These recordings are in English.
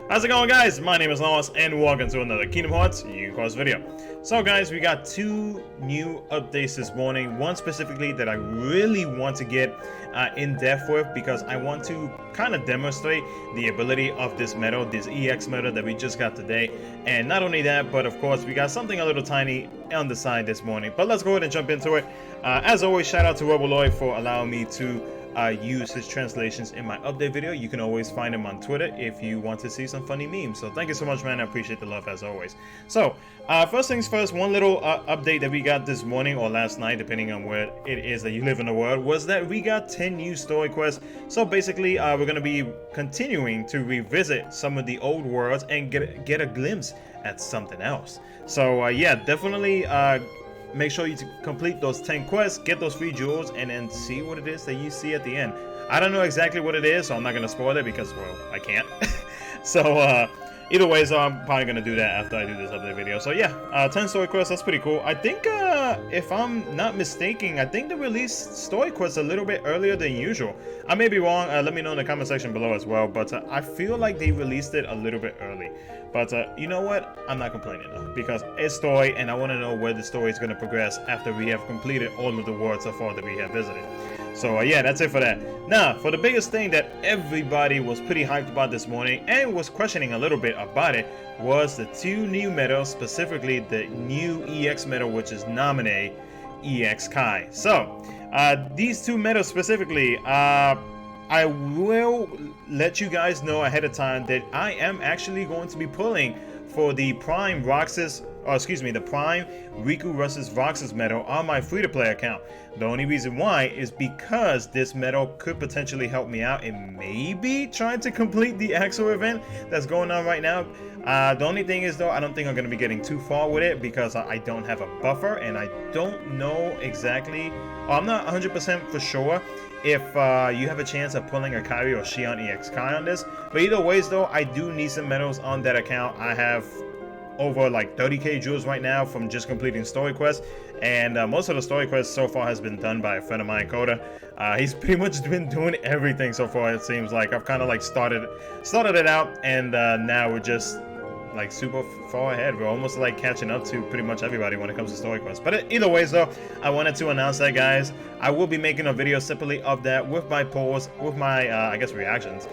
How's it going, guys? My name is Lost and welcome to another Kingdom Hearts UCross video. So guys, we got two new updates this morning. One specifically that I really want to get in depth with because I want to kind of demonstrate the ability of this medal, this EX medal that we just got today. And not only that, but of course we got something a little tiny on the side this morning. But let's go ahead and jump into it. As always, shout out to Rebel for allowing me to use his translations in my update video. You can always find him on Twitter if you want to see some funny memes. So thank you so much, man. I appreciate the love as always. So first things first, one little update that we got this morning or last night, depending on where it is that you live in the world, was that we got 10 new story quests. So basically we're going to be continuing to revisit some of the old worlds and get a glimpse at something else. So yeah, definitely make sure you complete those 10 quests, get those free jewels, and then see what it is that you see at the end. I don't know exactly what it is, so I'm not going to spoil it because, well, I can't. So, either way, so I'm probably going to do that after I do this update video. So, yeah, 10 story quests, that's pretty cool. I think, if I'm not mistaken, I think they released story quests a little bit earlier than usual. I may be wrong, let me know in the comment section below as well, but I feel like they released it a little bit early. But you know what? I'm not complaining though, because it's story and I want to know where the story is going to progress after we have completed all of the worlds so far that we have visited. So yeah, that's it for that. Now, for the biggest thing that everybody was pretty hyped about this morning and was questioning a little bit about it was the two new medals, specifically the new EX medal, which is Namine EX Kai. So these two medals specifically, I will let you guys know ahead of time that I am actually going to be pulling for the Prime Roxas, or excuse me, the Prime Riku versus Roxas medal on my free-to-play account. The only reason why is because this medal could potentially help me out in maybe trying to complete the actual event that's going on right now. The only thing is though, I don't think I'm going to be getting too far with it because I don't have a buffer and I don't know exactly, or I'm not 100% for sure if you have a chance of pulling a Kairi or Xion EX Kai on this. But either ways though, I do need some medals on that account. I have over like 30k jewels right now from just completing story quests, and most of the story quests so far has been done by a friend of mine, Coda. He's pretty much been doing everything so far. It seems like I've kind of like started it out, and now we're just like super far ahead. We're almost like catching up to pretty much everybody when it comes to story quests. But either ways though, I wanted to announce that, guys. I will be making a video separately of that with my polls, with my I guess reactions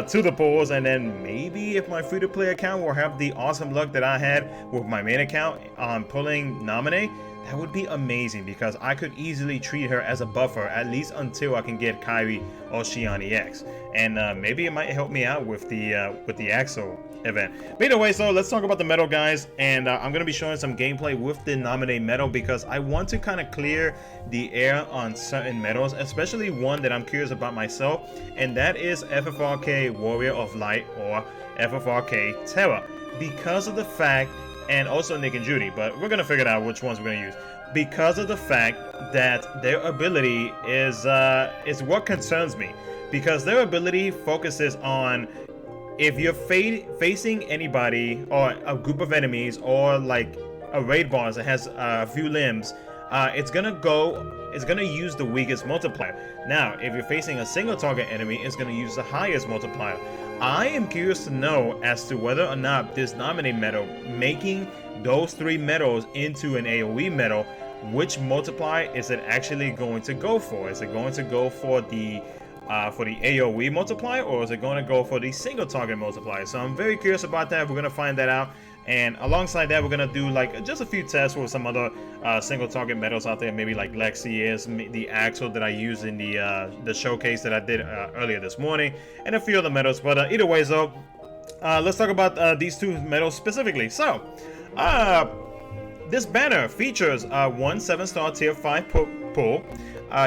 to the polls, and then maybe if my free-to-play account will have the awesome luck that I had with my main account on pulling Namine, that would be amazing because I could easily treat her as a buffer at least until I can get Kairi or Xion EX, and maybe it might help me out with the Axel event. But either way, so let's talk about the medal, guys, and I'm gonna be showing some gameplay with the Namine medal because I want to kind of clear the air on certain medals, especially one that I'm curious about myself, and that is FFRK Warrior of Light or FFRK Terra, because of the fact, and also Nick and Judy, but we're gonna figure out which ones we're gonna use, because of the fact that their ability is what concerns me, because their ability focuses on if you're facing anybody or a group of enemies or like a raid boss that has a few limbs, it's gonna use the weakest multiplier. Now, if you're facing a single target enemy, it's gonna use the highest multiplier. I am curious to know as to whether or not this Namine medal, making those three medals into an AoE medal, which multiplier is it actually going to go for? Is it going to go for the AoE multiplier, or is it going to go for the single target multiplier? So I'm very curious about that. We're going to find that out, and alongside that we're going to do like just a few tests with some other single target medals out there, maybe like Lexaeus, the Axel that I used in the showcase that I did earlier this morning, and a few other medals. But either way, so let's talk about these two medals specifically. So this banner features 1 7-star tier 5 pull.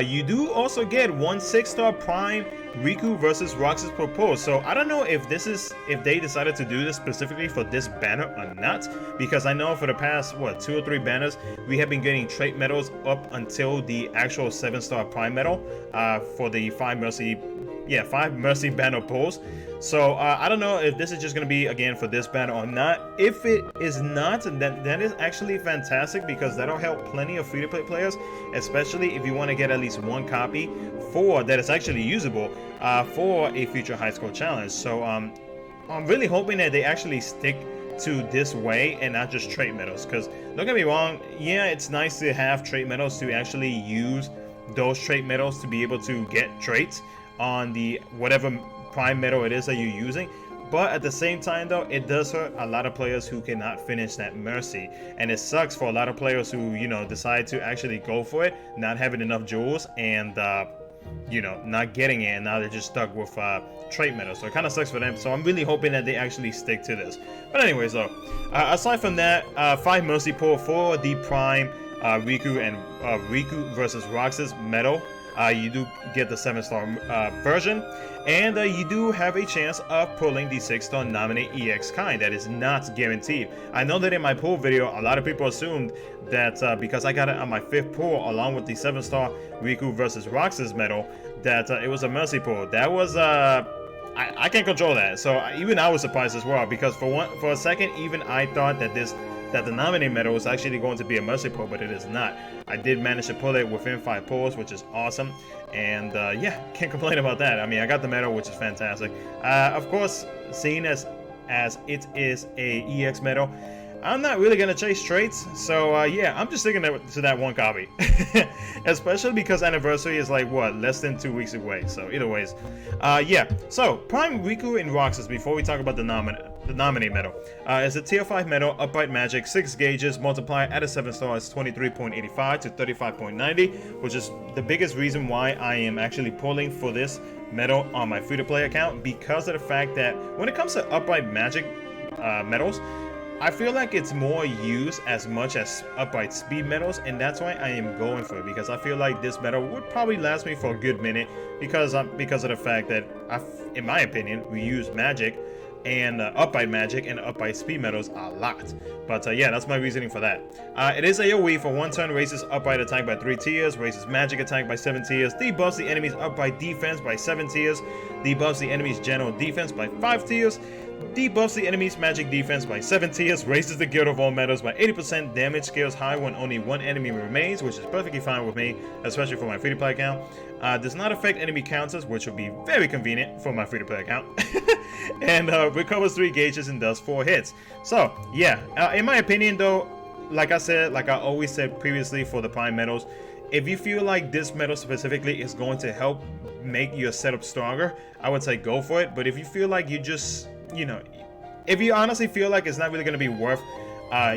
You do also get 1 6-star Prime Riku versus Roxas per pull. So I don't know if they decided to do this specifically for this banner or not, because I know for the past 2 or 3 banners we have been getting trait medals up until the actual 7-star Prime medal for the 5 mercy banner pulls. So I don't know if this is just going to be again for this banner or not. If it is not, then that is actually fantastic, because that'll help plenty of free-to-play players, especially if you want to get at least one copy that is actually usable for a future high score challenge. So I'm really hoping that they actually stick to this way and not just trait medals, because don't get me wrong, yeah, it's nice to have trait medals to actually use those trait medals to be able to get traits on the whatever prime medal it is that you're using. But at the same time though, it does hurt a lot of players who cannot finish that mercy, and it sucks for a lot of players who, you know, decide to actually go for it, not having enough jewels, and you know, not getting it, and now they're just stuck with trait medals. So it kind of sucks for them. So I'm really hoping that they actually stick to this. But anyways though, aside from that, 5 mercy pull for the prime Riku and Riku versus Roxas medal. You do get the 7-star version, and you do have a chance of pulling the 6-star Namine EX Kai. That is not guaranteed. I know that in my pull video, a lot of people assumed that because I got it on my 5th pull along with the 7-star Riku versus Roxas medal, that it was a mercy pull. That was I can't control that. So even I was surprised as well, because for a second, even I thought that the Namine medal was actually going to be a mercy pull, but it is not. I did manage to pull it within 5 pulls, which is awesome, and yeah, can't complain about that. I mean, I got the medal, which is fantastic. Of course, seeing as it is a EX medal, I'm not really gonna chase traits, so yeah, I'm just sticking to that 1 copy. Especially because anniversary is like, what, less than 2 weeks away. So either ways, yeah. So prime Riku and Roxas, before we talk about the Namine medal, is a tier 5 medal, upright magic, 6 gauges, multiplier at a 7-star is 23.85 to 35.90, which is the biggest reason why I am actually pulling for this medal on my free-to-play account, because of the fact that when it comes to upright magic medals, I feel like it's more used as much as upright speed medals, and that's why I am going for it, because I feel like this medal would probably last me for a good minute, because of the fact that in my opinion, we use magic and upright magic and upright speed medals a lot. But yeah, that's my reasoning for that. It is AoE for 1 turn, raises upright attack by 3 tiers, raises magic attack by 7 tiers, debuffs the enemy's upright defense by 7 tiers, debuffs the enemy's general defense by 5 tiers, debuffs the enemy's magic defense by 7 tiers, raises the guild of all medals by 80%, damage scales high when only 1 enemy remains, which is perfectly fine with me, especially for my free-to-play account. Does not affect enemy counters, which will be very convenient for my free-to-play account. And recovers 3 gauges and does 4 hits. So yeah, in my opinion though, like I always said previously for the prime medals, if you feel like this medal specifically is going to help make your setup stronger, I would say go for it. But if you feel like you just, you know, if you honestly feel like it's not really going to be worth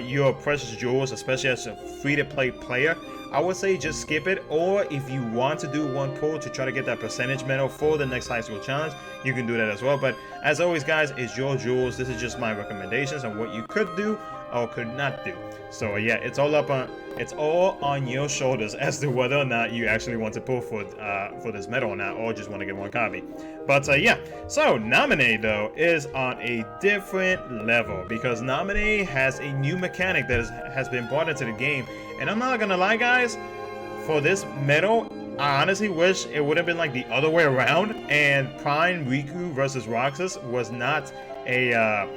your precious jewels, especially as a free-to-play player, I would say just skip it. Or if you want to do 1 pull to try to get that percentage medal for the next high school challenge, you can do that as well. But as always guys, it's your jewels. This is just my recommendations on what you could do or could not do. So yeah, it's all on your shoulders as to whether or not you actually want to pull for this medal or not, or just want to get 1 copy. But yeah, so Namine though is on a different level, because Namine has a new mechanic that has been brought into the game. And I'm not gonna lie guys, for this medal, I honestly wish it would have been like the other way around, and prime Riku versus Roxas was not a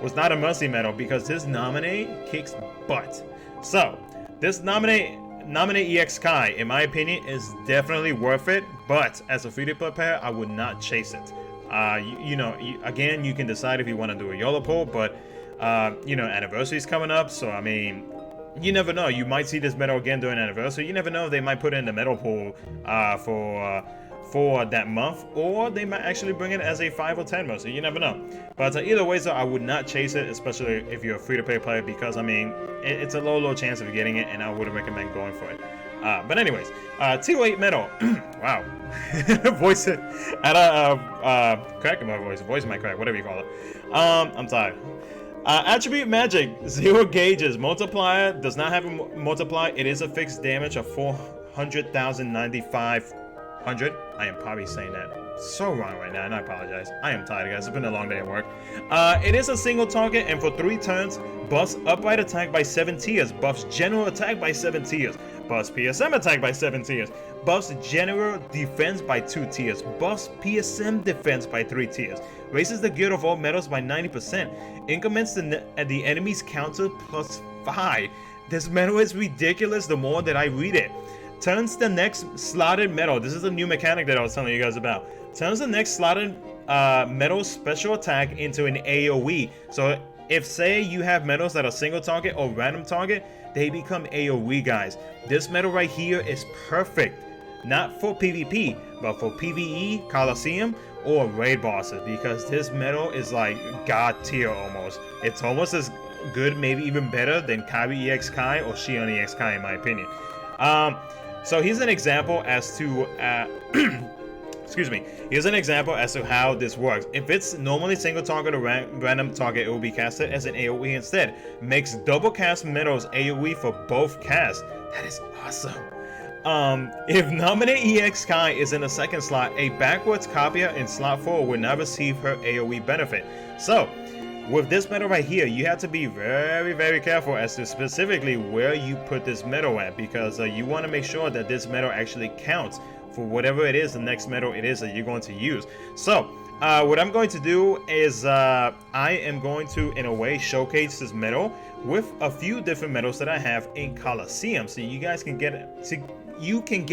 mercy medal, because this Namine kicks butt. So this Namine EX Kai, in my opinion, is definitely worth it, but as a free-to-play player, I would not chase it. Again, you can decide if you want to do a YOLO pull, but you know, anniversary is coming up, so I mean, you never know. You might see this medal again during anniversary. You never know. They might put it in the medal pool for that month, or they might actually bring it as a 5 or 10 month, so you never know. But either way, so I would not chase it, especially if you're a free-to-play player, because I mean, it's a low chance of getting it, and I wouldn't recommend going for it. But anyways, T08 medal. Wow. Voice it. Cracking my voice might crack, whatever you call it. I'm tired. Attribute magic, 0 gauges. Multiplier does not have a multiplier. It is a fixed damage of 400,095. I am probably saying that so wrong right now, and I apologize. I am tired, guys. It's been a long day at work. It is a single target, and for 3 turns, buffs upright attack by 7 tiers, buffs general attack by 7 tiers, buffs PSM attack by 7 tiers, buffs general defense by 2 tiers, buffs PSM defense by 3 tiers, raises the guild of all medals by 90%, increments the enemy's counter plus 5. This medal is ridiculous the more that I read it. Turns the next slotted medal. This is a new mechanic that I was telling you guys about. Turns the next slotted metal special attack into an AoE. So if say you have metals that are single target or random target, they become AoE, guys. This metal right here is perfect, not for PvP, but for PvE, Coliseum, or raid bosses, because this metal is like god tier almost. It's almost as good, maybe even better than Namine EX Kai or Xion EX Kai in my opinion. So here's an example as to excuse me. Here's an example as to how this works. If it's normally single target or random target, it will be casted as an AoE instead. Makes double cast metals AoE for both casts. That is awesome. If Namine EX Kai is in the second slot, a backwards copier in slot 4 will not receive her AoE benefit. So, with this metal right here, you have to be very, very careful as to specifically where you put this metal at, because you want to make sure that this metal actually counts for whatever it is, the next metal it is that you're going to use. So, what I'm going to do is I am going to, in a way, showcase this metal with a few different metals that I have in Coliseum, so you guys can get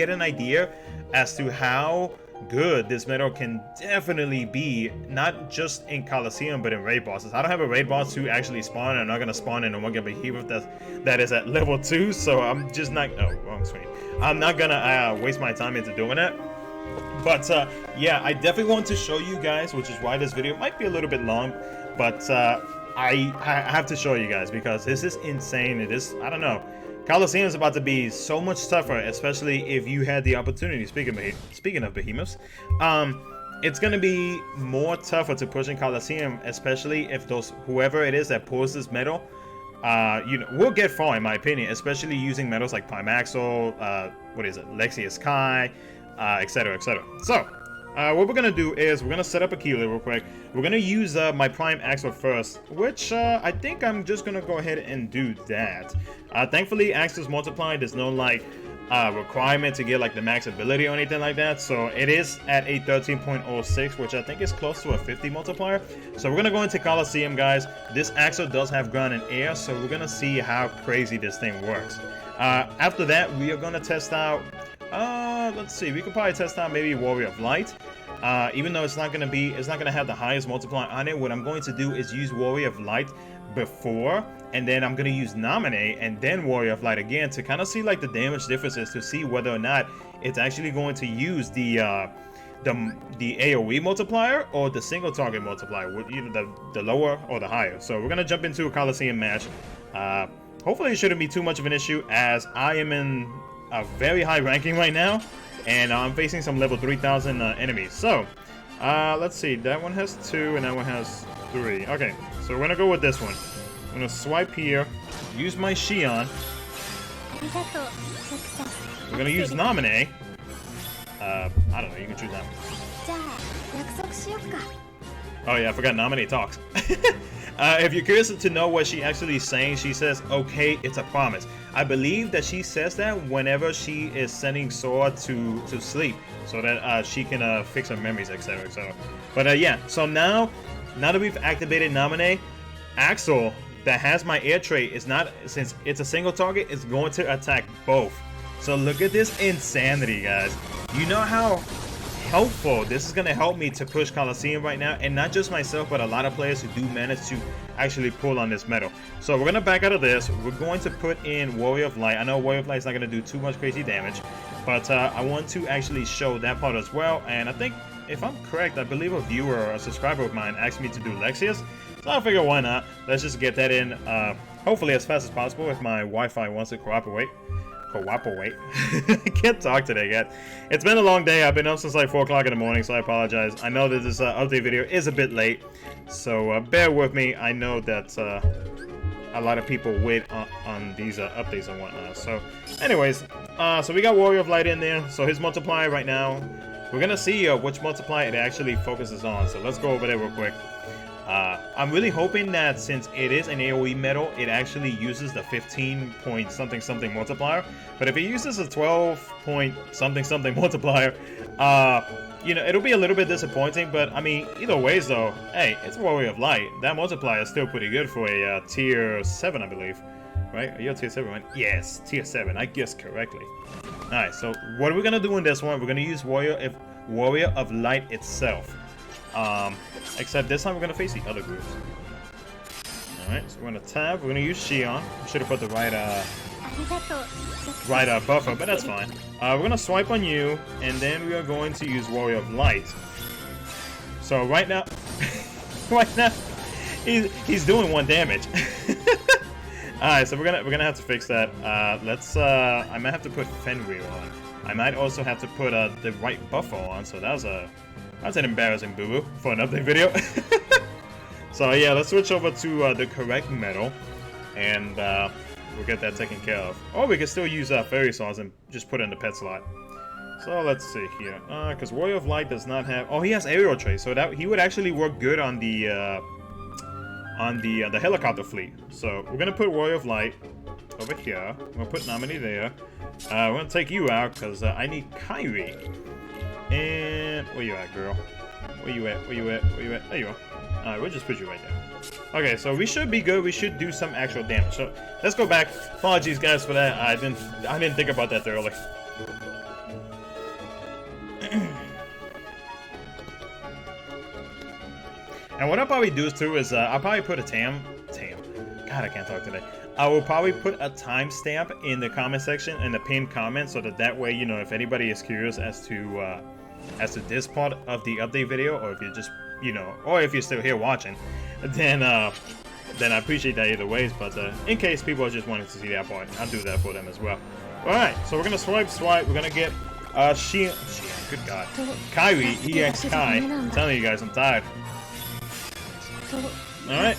an idea as to how good this metal can definitely be, not just in Coliseum but in raid bosses. I don't have a raid boss to actually spawn. I'm not gonna spawn in a one behemoth that is at level 2, so I'm just not. Oh, wrong screen. I'm not gonna waste my time into doing that. But yeah, I definitely want to show you guys, which is why this video might be a little bit long, but I have to show you guys because this is insane. It is, I don't know. Coliseum is about to be so much tougher, especially if you had the opportunity. Speaking of behemoths, it's gonna be more tougher to push in Coliseum, especially if whoever it is that pulls this metal, you know, will get far in my opinion, especially using metals like Primaxo, what is it, Lexaeus Kai, etc., etc. So, what we're gonna do is we're gonna set up a keyword real quick. We're gonna use my Prime Axle first, which I think I'm just gonna go ahead and do that. Thankfully, Axle's multiplying. There's no like requirement to get like the max ability or anything like that. So it is at a 13.06, which I think is close to a 50 multiplier. So we're gonna go into Coliseum, guys. This Axle does have ground and air, so we're gonna see how crazy this thing works. After that, we are gonna test out. Let's see. We could probably test out maybe Warrior of Light. Even though it's not gonna have the highest multiplier on it. What I'm going to do is use Warrior of Light before, and then I'm gonna use Namine and then Warrior of Light again to kind of see like the damage differences, to see whether or not it's actually going to use the AoE multiplier or the single target multiplier, either the lower or the higher. So we're gonna jump into a Coliseum match. Hopefully it shouldn't be too much of an issue, as I am in a very high ranking right now, and I'm facing some level 3000 enemies. So let's see, that one has 2 and that one has 3. Okay, so we're gonna go with this one. I'm gonna swipe here, use my Xion. We're gonna use Namine. I don't know, you can choose that one. Oh yeah, I forgot Namine talks. If you're curious to know what she actually is saying, she says, "Okay, it's a promise." I believe that she says that whenever she is sending Sora to sleep, so that she can fix her memories, etc., etc. But yeah, so now that we've activated Namine, Axel that has my air trait is not, since it's a single target, it's going to attack both. So look at this insanity, guys. You know how helpful this is going to help me to push Coliseum right now, and not just myself, but a lot of players who do manage to actually pull on this metal. So we're going to back out of this. We're going to put in Warrior of Light. I know Warrior of Light is not going to do too much crazy damage, but I want to actually show that part as well. And I think, if I'm correct, I believe a viewer or a subscriber of mine asked me to do Lexaeus, so I figure why not. Let's just get that in hopefully as fast as possible if my Wi-Fi wants to cooperate. I can't talk today, guys. It's been a long day. I've been up since like 4 o'clock in the morning, so I apologize. I know that this update video is a bit late, so bear with me. I know that a lot of people wait on these updates and whatnot. So anyways, so we got Warrior of Light in there. So his multiplier right now, we're gonna see which multiplier it actually focuses on. So let's go over there real quick. I'm really hoping that since it is an AoE metal, it actually uses the 15 point something something multiplier. But if it uses a 12 point something something multiplier, you know, it'll be a little bit disappointing. But I mean, either ways though, hey, it's Warrior of Light. That multiplier is still pretty good for a tier 7, I believe. Right? Are you a tier 7, right? Yes, tier 7. I guessed correctly. Alright, so what are we gonna do in this one? We're gonna use Warrior of Light itself. Except this time we're gonna face the other groups. Alright, so we're gonna tab, we're gonna use Shion. Should have put the right buffer, but that's fine. We're gonna swipe on you, and then we are going to use Warrior of Light. So right now, he's doing 1 damage. Alright, so we're gonna have to fix that. I might have to put Fenrir on. I might also have to put the right buffer on. So that's an embarrassing boo-boo for an update video. So yeah, let's switch over to the correct metal, and we'll get that taken care of. Or we can still use Fairy Swords and just put it in the pet slot. So let's see here, because Warrior of Light does not have. Oh, he has aerial trace, so that he would actually work good on the helicopter fleet. So we're gonna put Warrior of Light over here. We're gonna put Namine there. We're gonna take you out because I need Kairi. And where you at, girl? Where you at? Where you at? Where you at? There you are. Alright, we'll just put you right there. Okay, so we should be good. We should do some actual damage. So let's go back. Apologies, guys, for that. I didn't think about that thoroughly. And what I'll probably do too is I'll probably put a God, I can't talk today. I will probably put a timestamp in the comment section, in the pinned comment, so that way, you know, if anybody is curious as to this part of the update video, or if you're just, you know, or if you're still here watching, then I appreciate that either ways. But in case people are just wanting to see that part, I'll do that for them as well. All right, so we're gonna swipe. We're gonna get good God, Kairi EX Kai. I'm telling you guys, I'm tired. Alright,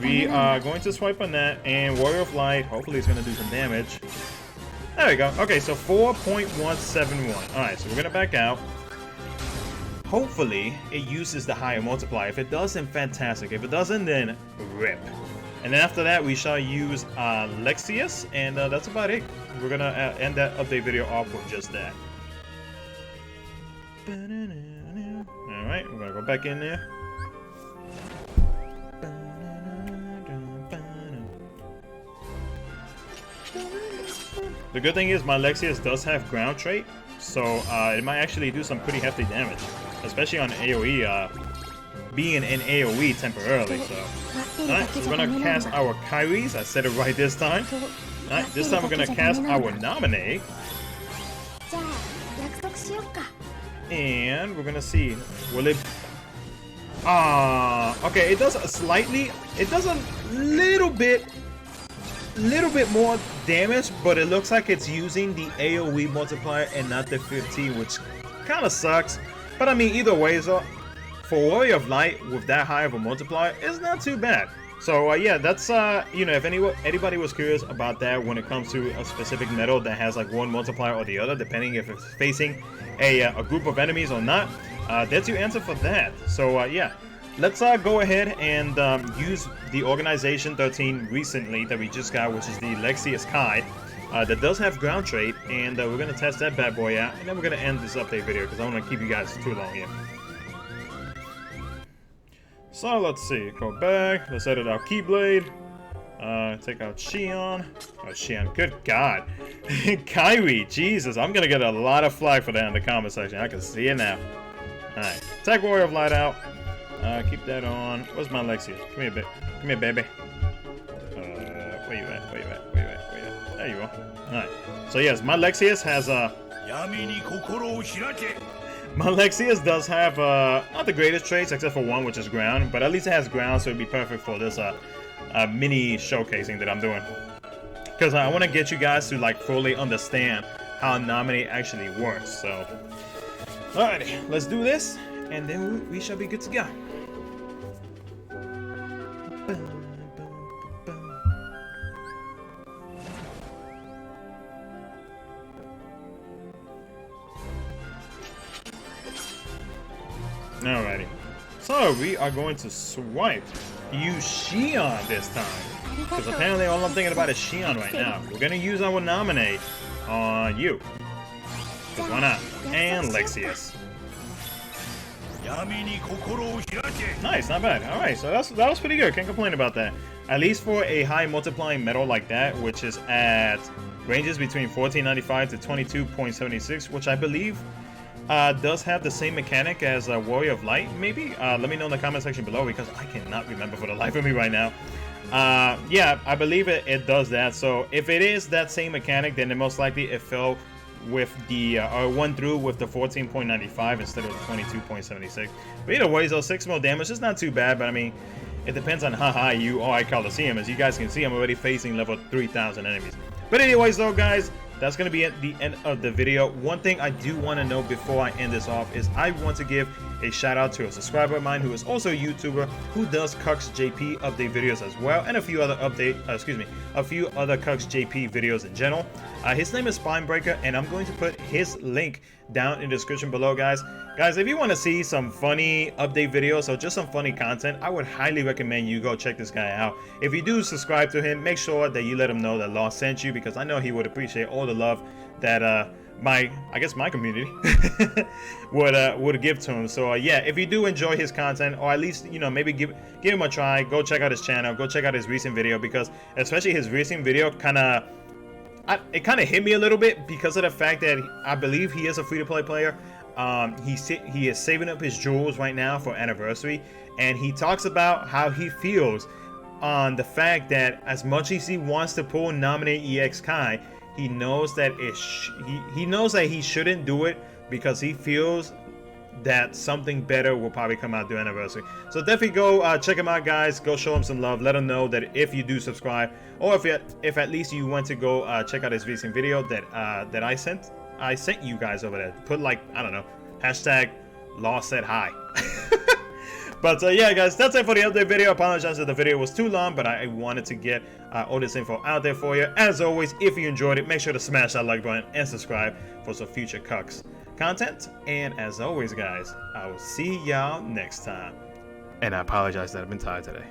we are going to swipe on that, and Warrior of Light, hopefully it's going to do some damage. There we go. Okay, so 4.171. Alright, so we're going to back out. Hopefully, it uses the higher multiplier. If it does, then fantastic. If it doesn't, then rip. And then after that, we shall use Lexaeus, and that's about it. We're going to end that update video off with just that. Alright, we're going to go back in there. The good thing is my Lexaeus does have ground trait, so it might actually do some pretty hefty damage, especially on AoE, being in AoE temporarily. So, alright, so we're gonna cast our Kairis. I said it right this time. Alright, this time we're gonna cast our Namine, and we're gonna see, will it? Okay, it does a little bit more damage, but it looks like it's using the AoE multiplier and not the 15, which kind of sucks. But I mean, either way, so for Warrior of Light with that high of a multiplier, it's not too bad. So yeah, that's you know, if anybody was curious about that when it comes to a specific metal that has like one multiplier or the other, depending if it's facing a group of enemies or not, that's your answer for that. So yeah. Let's go ahead and use the Organization 13 recently that we just got, which is the Lexaeus Kai, that does have ground trait, and we're going to test that bad boy out, and then we're going to end this update video because I don't want to keep you guys too long here. So let's see, go back, let's edit our Keyblade, take out Shion. Oh, Shion, good God. Kairi, Jesus, I'm going to get a lot of flack for that in the comment section. I can see it now. Alright, take Warrior of Light out. Keep that on. Where's my Lexaeus? Come here, come here, baby. Where you at? Where you at? Where you at? Where you at? There you are. Alright. So yes, my Lexaeus has my Lexaeus does have not the greatest traits except for one, which is ground, but at least it has ground, so it'd be perfect for this mini showcasing that I'm doing. Because I want to get you guys to like fully understand how Namine actually works. So, alrighty, let's do this, and then we shall be good to go. Alrighty, so we are going to swipe. Use Shion this time, because apparently all I'm thinking about is Shion right now. We're gonna use our Namine on you, because why not? And Lexaeus. Nice, not bad. Alright, so that was pretty good. Can't complain about that. At least for a high multiplying metal like that, which is at ranges between 1495 to 22.76, which I believe does have the same mechanic as Warrior of Light, maybe? Let me know in the comment section below, because I cannot remember for the life of me right now. Yeah, I believe it does that. So if it is that same mechanic, then most likely it fell with the or went through with the 14.95 instead of the 22.76. But either way, so 6 more damage is not too bad. But I mean, it depends on how high you are at Coliseum. As you guys can see, I'm already facing level 3,000 enemies. But anyways, though, guys, that's going to be at the end of the video. One thing I do want to know before I end this off is I want to give a shout out to a subscriber of mine who is also a YouTuber who does KHUx JP update videos as well, and a few other a few other KHUx JP videos in general. His name is Spinebreaker, and I'm going to put his link down in the description below, guys. Guys, if you want to see some funny update videos or just some funny content, I would highly recommend you go check this guy out. If you do subscribe to him, make sure that you let him know that Lost sent you, because I know he would appreciate all the love that my community would give to him. So yeah, if you do enjoy his content, or at least, you know, maybe give him a try, go check out his channel, go check out his recent video, because especially his recent video it kind of hit me a little bit, because of the fact that I believe he is a free-to-play player. He is saving up his jewels right now for anniversary, and he talks about how he feels on the fact that as much as he wants to pull Namine EX Kai, he knows that he knows that he shouldn't do it, because he feels that something better will probably come out during anniversary. So definitely go check him out, guys. Go show him some love. Let him know that if you do subscribe, or if at least you want to go check out his recent video that I sent you guys over there. Put, like, I don't know, hashtag Lost said hi. But yeah, guys, that's it for the update video. I apologize that the video was too long, but I wanted to get all this info out there for you. As always, if you enjoyed it, make sure to smash that like button and subscribe for some future KHUx content. And as always, guys, I will see y'all next time. And I apologize that I've been tired today.